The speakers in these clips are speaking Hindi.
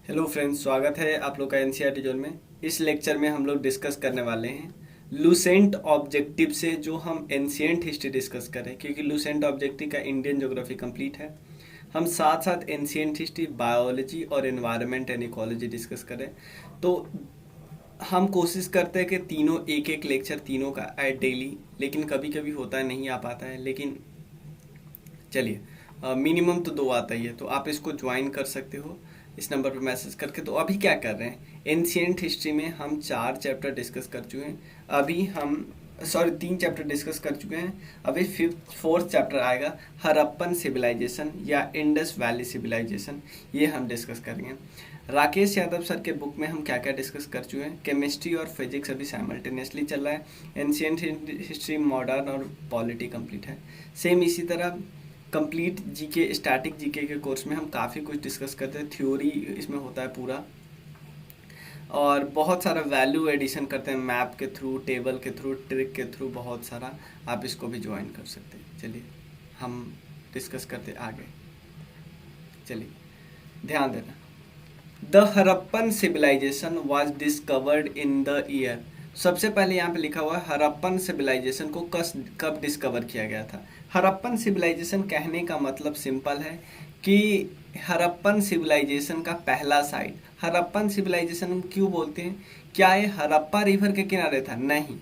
हेलो फ्रेंड्स, स्वागत है आप लोग का एनसीईआरटी जोन में। इस लेक्चर में हम लोग डिस्कस करने वाले हैं लूसेंट ऑब्जेक्टिव से जो हम एंशिएंट हिस्ट्री डिस्कस करें, क्योंकि लूसेंट ऑब्जेक्टिव का इंडियन ज्योग्राफी कंप्लीट है। हम साथ साथ एंशिएंट हिस्ट्री, बायोलॉजी और एनवायरनमेंट एंड इकोलॉजी डिस्कस करें। तो हम कोशिश करते हैं कि तीनों एक एक लेक्चर तीनों का ऐड डेली, लेकिन कभी कभी होता है नहीं आ पाता है। लेकिन चलिए, मिनिमम तो 2 आता ही है, तो आप इसको ज्वाइन कर सकते हो इस नंबर पर मैसेज करके। तो अभी क्या कर रहे हैं, एंशिएंट हिस्ट्री में हम 4 चैप्टर डिस्कस कर चुके हैं। अभी हम 3 चैप्टर डिस्कस कर चुके हैं। अभी फोर्थ चैप्टर आएगा, हड़प्पन सिविलाइजेशन या इंडस वैली सिविलाइजेशन, ये हम डिस्कस करेंगे। राकेश यादव सर के बुक में हम क्या क्या डिस्कस कर चुके हैं। केमिस्ट्री और फिजिक्स अभी साइमल्टेनियसली चल रहा है। एंशिएंट हिस्ट्री, मॉडर्न और पॉलिटी कंप्लीट है। सेम इसी तरह कंप्लीट जीके, स्टैटिक जीके के कोर्स में हम काफ़ी कुछ डिस्कस करते हैं। थ्योरी इसमें होता है पूरा, और बहुत सारा वैल्यू एडिशन करते हैं मैप के थ्रू, टेबल के थ्रू, ट्रिक के थ्रू, बहुत सारा। आप इसको भी ज्वाइन कर सकते हैं। चलिए हम डिस्कस करते आगे। चलिए ध्यान देना। The Harappan civilization was discovered in the year. सबसे पहले यहाँ पे लिखा हुआ है हड़प्पन सिविलाइजेशन को कब डिस्कवर किया गया था। हड़प्पन सिविलाइजेशन कहने का मतलब सिंपल है कि हड़प्पन सिविलाइजेशन का पहला साइट। हड़प्पन सिविलाइजेशन क्यों बोलते हैं? क्या ये हड़प्पा रिवर के किनारे था? नहीं,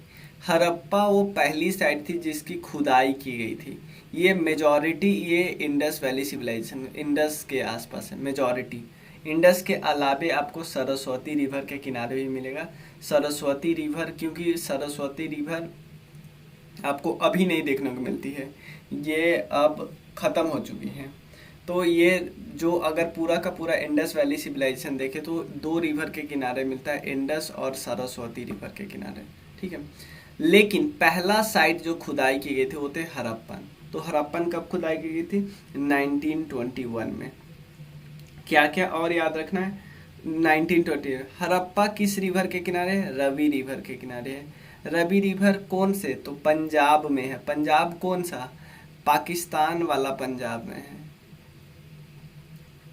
हड़प्पा वो पहली साइट थी जिसकी खुदाई की गई थी। ये मेजॉरिटी ये इंडस वैली सिविलाइजेशन, इंडस के आसपास है मेजॉरिटी। इंडस के अलावे आपको सरस्वती रिवर के किनारे भी मिलेगा। सरस्वती रिवर, क्योंकि सरस्वती रिवर आपको अभी नहीं देखने को मिलती है, ये अब ख़त्म हो चुकी है। तो ये जो अगर पूरा का पूरा इंडस वैली सिविलाइजेशन देखे तो 2 रिवर के किनारे मिलता है, इंडस और सरस्वती रिवर के किनारे, ठीक है। लेकिन पहला साइट जो खुदाई की गई थी वो थे हड़प्पन। तो हड़प्पन कब खुदाई की गई थी? 1921 में। क्या क्या और याद रखना है? 1920। हड़प्पा किस रिवर के किनारे है? रवि रिवर के किनारे है। रवि रिवर कौन से? तो पंजाब में है। पंजाब कौन सा? पाकिस्तान वाला पंजाब में है,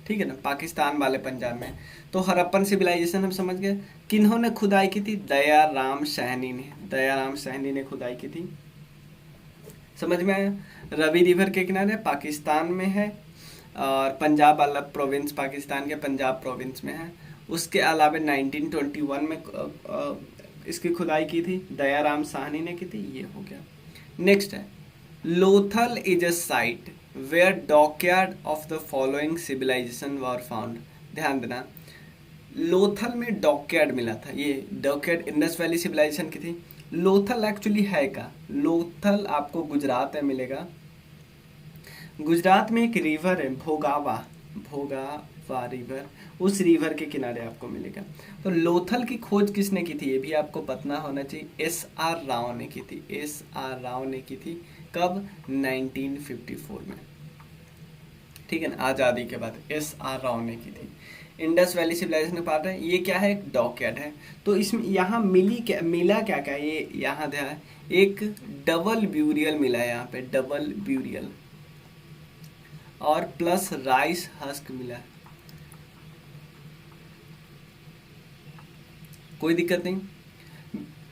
ठीक है ना, पाकिस्तान वाले पंजाब में। तो हड़प्पन सिविलाइजेशन हम समझ गए। किन्होंने खुदाई की थी? दयाराम साहनी ने। दयाराम साहनी ने खुदाई की थी, समझ में आया। रवि रिवर के किनारे पाकिस्तान में है, और पंजाब वाला प्रोविंस पाकिस्तान के पंजाब प्रोविंस में है। उसके अलावा 1921 में इसकी खुदाई की थी, दयाराम साहनी ने की थी। ये हो गया। नेक्स्ट है, Lothal is a site where dockyard of the following civilization were found. ध्यान देना, लोथल में डॉकयार्ड मिला था। ये डॉकयार्ड इंडस वैली सिविलाइजेशन की थी। लोथल एक्चुअली है का? लोथल आपको गुजरात में मिलेगा। गुजरात में एक रिवर है भोगावा, भोगावा रिवर, उस रिवर के किनारे आपको मिलेगा। तो लोथल की खोज किसने की थी? ये भी आपको पता होना चाहिए। एस आर राव ने की थी। एस आर राव ने की थी। कब? 1954 में, ठीक है ना, आज़ादी के बाद एस आर राव ने की थी। इंडस वैली सिविलाइजेशन का पार्ट है। ये क्या है? एक डॉकयार्ड है। तो इसमें यहाँ मिला क्या क्या? ये यहाँ ध्यान, एक डबल ब्यूरियल मिला है यहाँ पे, डबल ब्यूरियल, और प्लस राइस हस्क मिला। कोई दिक्कत नहीं।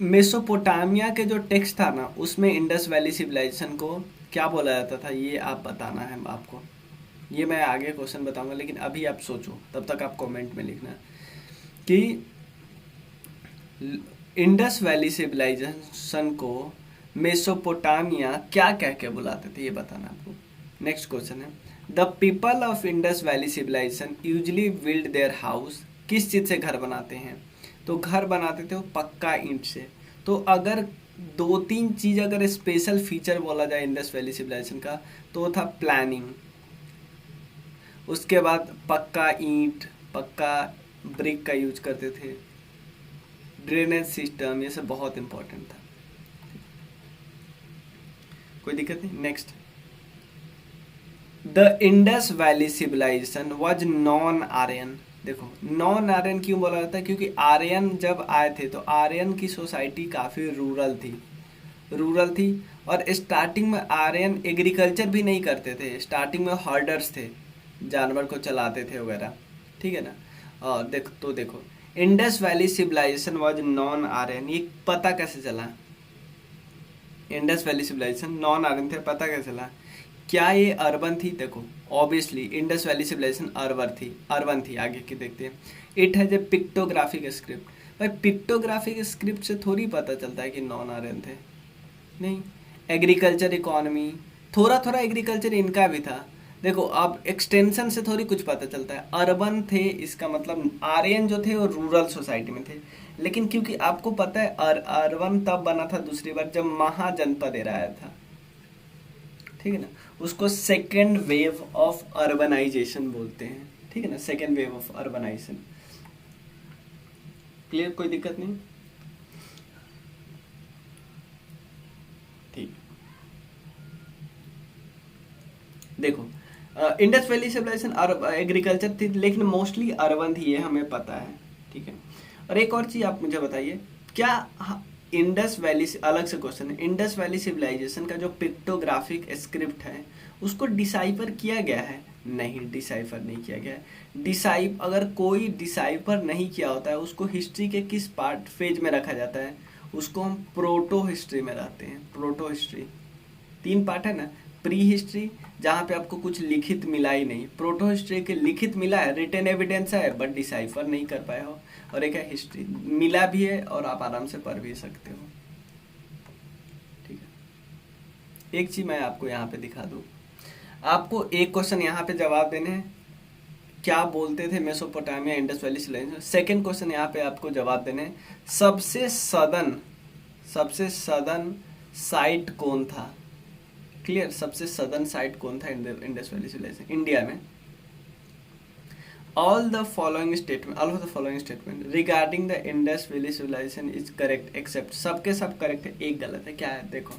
मेसोपोटामिया के जो टेक्स्ट था ना, उसमें इंडस वैली सिविलाइजेशन को क्या बोला जाता था, ये आप बताना है आपको। ये मैं आगे क्वेश्चन बताऊंगा, लेकिन अभी आप सोचो, तब तक आप कमेंट में लिखना कि इंडस वैली सिविलाइजेशन को मेसोपोटामिया क्या कह के बुलाते थे, ये बताना आपको। नेक्स्ट क्वेश्चन है, the people of Indus valley civilization usually build their house. किस चीज़ से घर बनाते हैं? तो घर बनाते थे वो पक्का ईंट से। तो अगर 2-3 चीज़ अगर स्पेशल फीचर बोला जाए इंडस वैली सिविलाइजेशन का, तो वो था प्लानिंग, उसके बाद पक्का ईंट, पक्का ब्रिक का यूज करते थे, ड्रेनेज सिस्टम, ये सब बहुत इंपॉर्टेंट था। कोई दिक्कत नहीं। Next, the Indus valley civilization was non Aryan. देखो, नॉन आर्यन क्यों बोला जाता है? क्योंकि आर्यन जब आए थे तो आर्यन की सोसाइटी काफ़ी रूरल थी, रूरल थी। और स्टार्टिंग में आर्यन एग्रीकल्चर भी नहीं करते थे। स्टार्टिंग में हर्डर्स थे, जानवर को चलाते थे वगैरह, ठीक है ना। देखो Indus valley civilization was non Aryan, ये पता कैसे चला? Indus valley civilization non Aryan थे, पता कैसे चला? क्या ये अर्बन थी? देखो obviously Indus valley civilization urban थी। आगे की देखते हैं। It has a pictographic script. भाई पिक्टोग्राफिक स्क्रिप्ट से थोड़ी पता चलता है कि नॉन आर्यन थे, नहीं। एग्रीकल्चर इकोनॉमी, थोड़ा थोड़ा एग्रीकल्चर इनका भी था। देखो अब एक्सटेंशन से थोड़ी कुछ पता चलता है। अर्बन थे, इसका मतलब आर्यन जो थे वो रूरल सोसाइटी में थे। लेकिन क्योंकि आपको पता है अर्बन तब बना था दूसरी बार जब महाजनपद एरा आया था, ठीक है ना। उसको सेकेंड वेव ऑफ अर्बनाइजेशन बोलते हैं, ठीक है ना, second wave of urbanization. Clear, कोई दिक्कत नहीं? ठीक। देखो इंडस वैली सिविलाइजेशन एग्रीकल्चर थी, लेकिन मोस्टली अर्बन थी, ये हमें पता है, ठीक है। और एक और चीज आप मुझे बताइए, क्या इंडस वैली से अलग से क्वेश्चन है, इंडस वैली सिविलाइजेशन का जो पिक्टोग्राफिक स्क्रिप्ट है उसको डिसाइफर किया गया है? नहीं, डिसाइफर नहीं किया गया है। अगर कोई डिसाइफर नहीं किया होता है उसको हिस्ट्री के किस पार्ट फेज में रखा जाता है? उसको हम प्रोटो हिस्ट्री में रखते हैं। प्रोटो हिस्ट्री 3 पार्ट है ना। प्री हिस्ट्री जहाँ पे आपको कुछ लिखित मिला ही नहीं, प्रोटो हिस्ट्री के लिखित मिला है, रिटन एविडेंस है बट डिसाइफर नहीं कर पाए हो, और एक है हिस्ट्री मिला भी है और आप आराम से पढ़ भी सकते हो, ठीक है। एक चीज मैं आपको यहाँ पे दिखा दूँ, आपको एक क्वेश्चन यहाँ पे जवाब देने हैं, क्या बोलते थे Mesopotamia Indus valley civilization. Second question यहाँ पे आपको जवाब देने हैं, सबसे सदर्न साइट कौन था? क्लियर, सबसे सदर्न साइट कौन था इंडस वैली सिविलाइजेशन इंडिया में? All of the following statement regarding the Indus valley civilization is correct except, सबके सब करेक्ट है, एक गलत है। क्या है? देखो,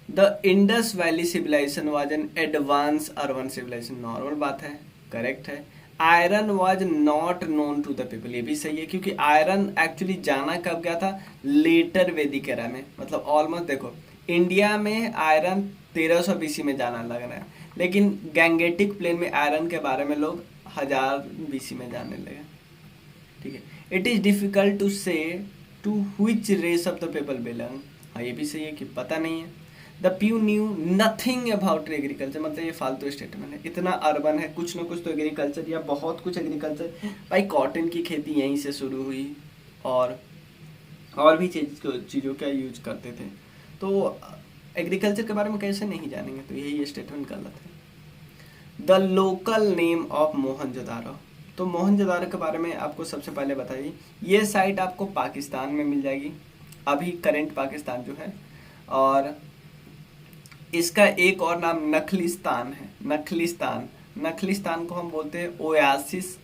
the Indus valley civilization was an advance urban civilization, normal बात है, करेक्ट है। Iron was not known to the people, ये भी सही है, क्योंकि आयरन एक्चुअली जाना कब गया था? लेटर वैदिक एरा में, मतलब ऑलमोस्ट देखो इंडिया में आयरन 1300 बीसी में जाना लग रहा है, लेकिन गैंगेटिक प्लेन में आयरन के बारे में लोग 1000 बीसी में जानने लगे, ठीक है। It is difficult to say to which race of the people belong, हाँ ये भी सही है कि पता नहीं है। The few knew nothing about agriculture, मतलब ये फालतू स्टेटमेंट है, इतना अर्बन है, कुछ ना कुछ तो एग्रीकल्चर या बहुत कुछ एग्रीकल्चर। भाई कॉटन की खेती यहीं से शुरू हुई और भी चीज़ों का यूज करते थे, तो एग्रीकल्चर के बारे में कैसे नहीं जानेंगे? तो यही स्टेटमेंट गलत है। The local name of Mohenjodaro, तो मोहनजोदारो के बारे में आपको सबसे पहले बताइए, ये साइट आपको पाकिस्तान में मिल जाएगी, अभी करंट पाकिस्तान जो है, और इसका एक और नाम नखलिस्तान है। नखलिस्तान को हम बोलते हैं ओयासिस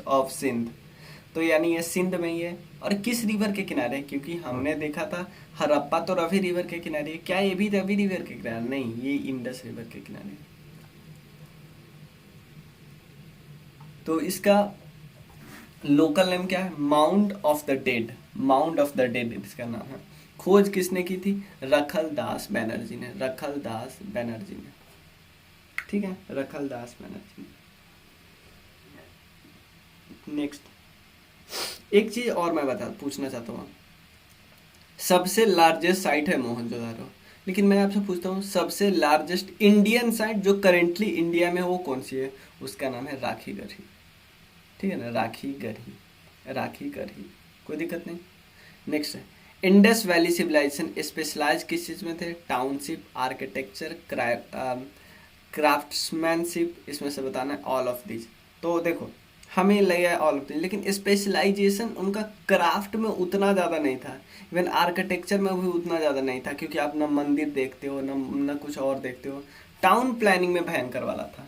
ऑफ सिंध, तो यानी ये सिंध में ही है। और किस रिवर के किनारे? क्योंकि हमने देखा था हड़प्पा तो रवि रिवर के किनारे है, क्या ये भी रवि रिवर के किनारे? नहीं, ये इंडस रिवर के किनारे। तो इसका लोकल नेम क्या है? माउंट ऑफ द डेड इसका नाम है। खोज किसने की थी? रखलदास बनर्जी ने, ठीक है, रखलदास बनर्जी। नेक्स्ट, एक चीज और मैं पूछना चाहता हूँ, सबसे लार्जेस्ट साइट है मोहनजोदारो, लेकिन मैं आपसे पूछता हूँ सबसे लार्जेस्ट इंडियन साइट जो करेंटली इंडिया में वो कौन सी है? उसका नाम है राखी गढ़ी, ठीक है ना, राखी गढ़ी, कोई दिक्कत नहीं। नेक्स्ट है, इंडस वैली सिविलाइजेशन स्पेशलाइज किस चीज़ में थे? टाउनशिप, आर्किटेक्चर, क्राफ्ट्समैनशिप, इसमें से बताना है ऑल ऑफ दिस। तो देखो हमें लगा ऑल ऑफ दिस, लेकिन स्पेशलाइजेशन उनका क्राफ्ट में उतना ज़्यादा नहीं था, इवन आर्किटेक्चर में भी उतना ज़्यादा नहीं था, क्योंकि आप ना मंदिर देखते हो ना कुछ और देखते हो। टाउन प्लानिंग में भयंकर वाला था।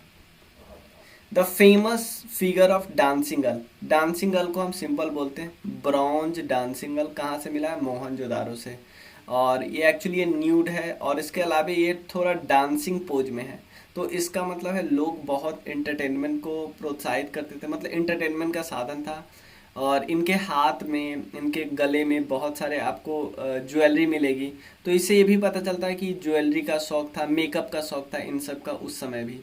The famous figure of dancing girl को हम सिंपल बोलते हैं ब्रॉन्ज डांसिंग गर्ल, कहाँ से मिला है? मोहनजोदारो से, और ये एक्चुअली ये न्यूड है, और इसके अलावा ये थोड़ा डांसिंग पोज में है, तो इसका मतलब है लोग बहुत एंटरटेनमेंट को प्रोत्साहित करते थे, मतलब एंटरटेनमेंट का साधन था। और इनके हाथ में, इनके गले में बहुत सारे आपको ज्वेलरी मिलेगी, तो इससे ये भी पता चलता है कि ज्वेलरी का शौक था, मेकअप का शौक था इन सब का उस समय भी,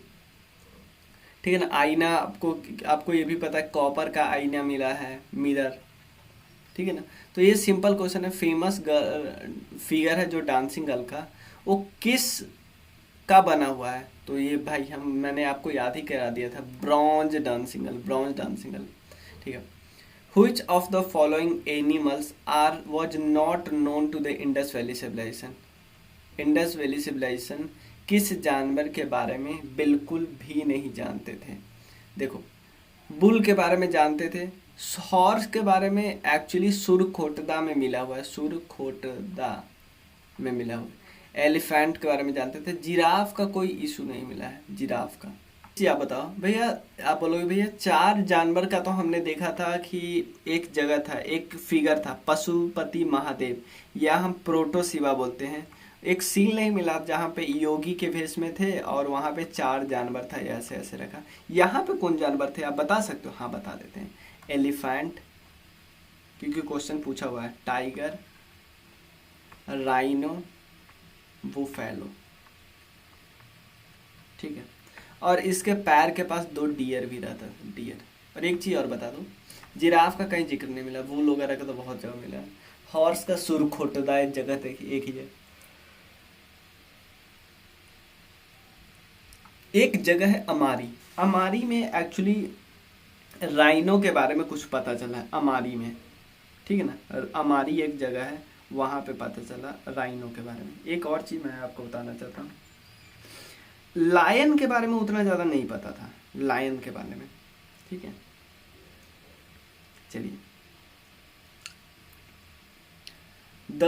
ठीक है ना। आईना, आपको आपको ये भी पता है कॉपर का आईना मिला है, मिरर, ठीक है ना। तो ये सिंपल क्वेश्चन है। फेमस फिगर है जो डांसिंग गर्ल का, वो किस का बना हुआ है? तो ये भाई मैंने आपको याद ही करा दिया था, bronze dancing girl, bronze dancing girl, ठीक है। Which of the following animals are was not known to the Indus Valley civilization? Indus valley civilization किस जानवर के बारे में बिल्कुल भी नहीं जानते थे? देखो, बुल के बारे में जानते थे, हॉर्स के बारे में एक्चुअली सुरखोटदा में मिला हुआ है, सुरखोटदा में मिला हुआ है। एलिफेंट के बारे में जानते थे, जिराफ का कोई इशू नहीं मिला है, जिराफ का। जी आप बताओ भैया, आप बोलोगे भैया चार जानवर का तो हमने देखा था कि एक जगह था, एक फिगर था पशुपति महादेव, या हम प्रोटो शिवा बोलते हैं। एक सील नहीं मिला जहाँ पे योगी के भेष में थे और वहाँ पे चार जानवर था, ऐसे ऐसे रखा। यहाँ पे कौन जानवर थे आप बता सकते हो? हाँ बता देते हैं, एलिफेंट, क्योंकि क्वेश्चन पूछा हुआ है, टाइगर, राइनो, बुफेलो, ठीक है। और इसके पैर के पास दो डियर भी रहता था, डियर। और एक चीज और बता दूं, जिराफ का कहीं जिक्र नहीं मिला, वूल वगैरह का तो बहुत जगह मिला है। हॉर्स का सुरखोटदा एक जगह थे, एक ही है। एक जगह है अमारी, अमारी में एक्चुअली राइनो के बारे में कुछ पता चला है, अमारी में, ठीक है ना। अमारी एक जगह है, वहां पे पता चला राइनो के बारे में। एक और चीज मैं आपको बताना चाहता हूँ, लायन के बारे में उतना ज़्यादा नहीं पता था, लायन के बारे में, ठीक है। चलिए, द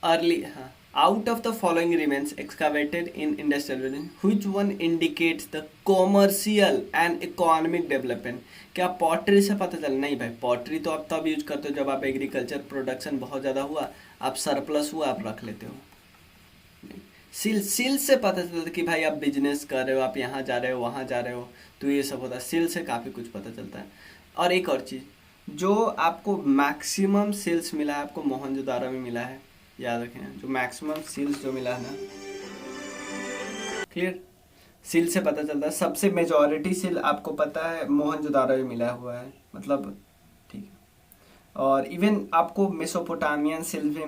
अर्ली, हाँ, out of the following remains एक्सकावेटेड in industrial village which one indicates the commercial and economic development? क्या पॉटरी से पता चला? नहीं भाई, पॉटरी तो आप तब यूज करते हो जब आप एग्रीकल्चर प्रोडक्शन बहुत ज़्यादा हुआ, आप सरप्लस हुआ, आप रख लेते हो। सील से पता चलता है कि भाई आप बिजनेस कर रहे हो, आप यहाँ जा रहे हो, वहाँ जा रहे हो, तो ये सब होता है। सील से काफ़ी कुछ पता चलता है। और एक और चीज़, जो आपको मैक्सिमम सेल्स मिला है, आपको मोहनजोदारो में मिला है, याद रखें, जो मैक्सिमम सेल्स जो मिला है ना, क्लियर, सील से पता चलता है। सबसे मेजॉरिटी सील आपको पता है मोहनजोदारो में मिला हुआ है, मतलब, ठीक है। और इवन आपको मेसोपोटामियन सिल्क भी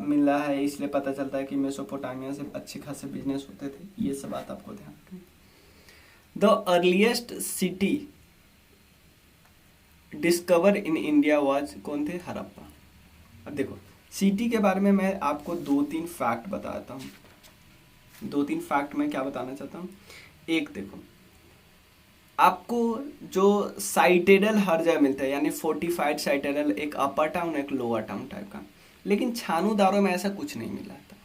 मिला है, इसलिए पता चलता है कि मेसोपोटामिया से अच्छे खासे बिजनेस होते थे। ये सब बात आपको ध्यान रखनी। The earliest city discover in India was, कौन थे? हड़प्पा। अब देखो, सिटी के बारे में मैं आपको 2-3 फैक्ट बताता हूँ। 2-3 फैक्ट मैं क्या बताना चाहता हूँ। एक देखो, आपको जो साइटेडल हर जगह मिलता है, यानी फोर्टिफाइड साइटेडल, एक अपर टाउन एक लोअर टाउन टाइप का, लेकिन छानू दारो में ऐसा कुछ नहीं मिला था।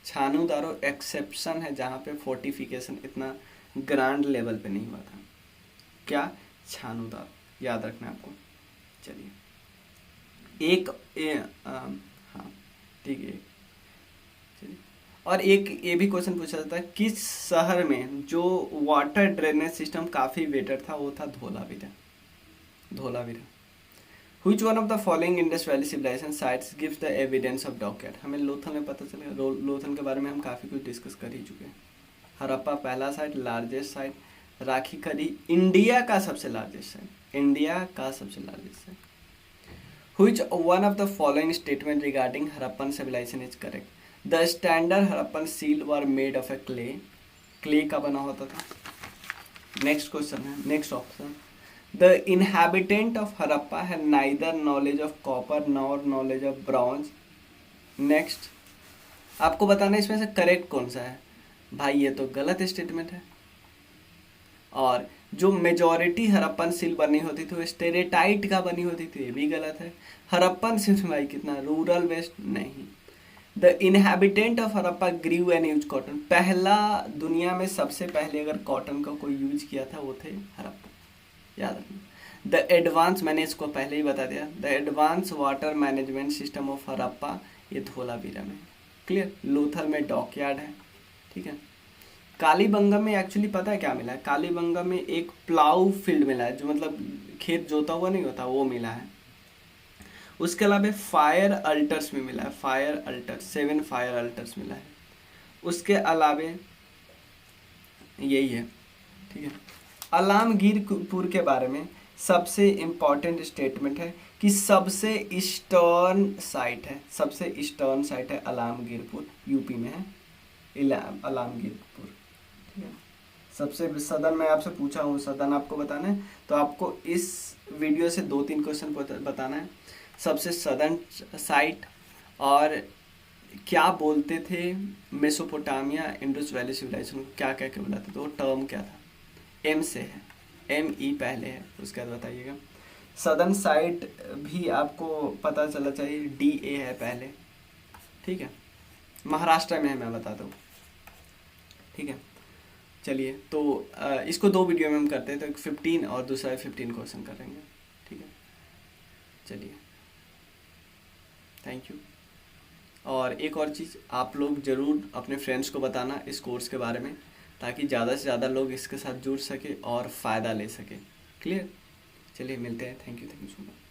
छानू दारो एक्सेप्शन है जहाँ पे फोर्टिफिकेशन इतना ग्रांड लेवल पे नहीं हुआ था। क्या? छानू दारो, याद रखना है आपको। चलिए, हाँ ठीक है। चलिए, और एक ये भी क्वेश्चन पूछा जाता है, किस शहर में जो वाटर ड्रेनेज सिस्टम काफ़ी बेटर था, वो था Dholavira. Dholavira. Which one of the following Indus Valley civilization sites gives the evidence of dockyard? हमें लोथल में पता चलेगा, लोथल के बारे में हम काफ़ी कुछ डिस्कस कर ही चुके हैं। हड़प्पा पहला साइट, लार्जेस्ट साइट, राखी खड़ी, इंडिया का सबसे लार्जेस्ट साइट, इंडिया का सबसे largest site. Which one of the following statement regarding Harappan civilization is correct? The standard Harappan seal were made of a clay. Clay का बना होता था। नेक्स्ट क्वेश्चन है, next option, the inhabitant of Harappa है neither knowledge of copper nor knowledge of bronze. Next, आपको बताना इसमें से करेक्ट कौन सा है। भाई ये तो गलत स्टेटमेंट है। और जो मेजॉरिटी हड़प्पन सील बनी होती थी वो स्टेरेटाइट का बनी होती थी, ये भी गलत है। हड़प्पन सील भाई कितना रूरल वेस्ट नहीं। The inhabitant of Harappa grew and use cotton, पहला दुनिया में सबसे पहले अगर कॉटन का कोई यूज किया था वो थे हड़प्पा, याद रखना। द एडवांस, मैंने इसको पहले ही बता दिया, the advance water management system of Harappa, ये धोलावीरा में। क्लियर, लोथल में डॉकयार्ड है, ठीक है। कालीबंगम में एक्चुअली पता है क्या मिला है? कालीबंगम में एक प्लाऊ फील्ड मिला है, जो मतलब खेत जोता हुआ नहीं होता, वो मिला है। उसके अलावा फायर अल्टर्स में मिला है, फायर अल्टर्स, 7 फायर अल्टर्स मिला है। उसके अलावा यही है, ठीक है। अलामगीरपुर के बारे में सबसे इम्पॉर्टेंट स्टेटमेंट है कि सबसे ईस्टर्न साइट है, सबसे ईस्टर्न साइट है अलामगीरपुर, यूपी में है अलामगीरपुर, ठीक है। सबसे सदन मैं आपसे पूछा हूँ, सदन आपको बताना है, तो आपको इस वीडियो से 2-3 क्वेश्चन बताना है। सबसे सदन साइट और क्या बोलते थे मेसोपोटामिया इंडस वैली सिविलाइजेशन को, क्या क्या क्या बुलाते थे, वो टर्म क्या था। एम से है, ME पहले है, उसके बाद बताइएगा। सदर्न साइड भी आपको पता चला चाहिए, DA है पहले, ठीक है। महाराष्ट्र में है, मैं बताता हूँ, ठीक है। चलिए, तो इसको 2 वीडियो में हम करते हैं, तो एक 15 और दूसरा 15 क्वेश्चन करेंगे, ठीक है। चलिए, थैंक यू। और एक और चीज़, आप लोग ज़रूर अपने फ्रेंड्स को बताना इस कोर्स के बारे में, ताकि ज़्यादा से ज़्यादा लोग इसके साथ जुड़ सके और फ़ायदा ले सके। क्लियर? चलिए, मिलते हैं। Thank you so much.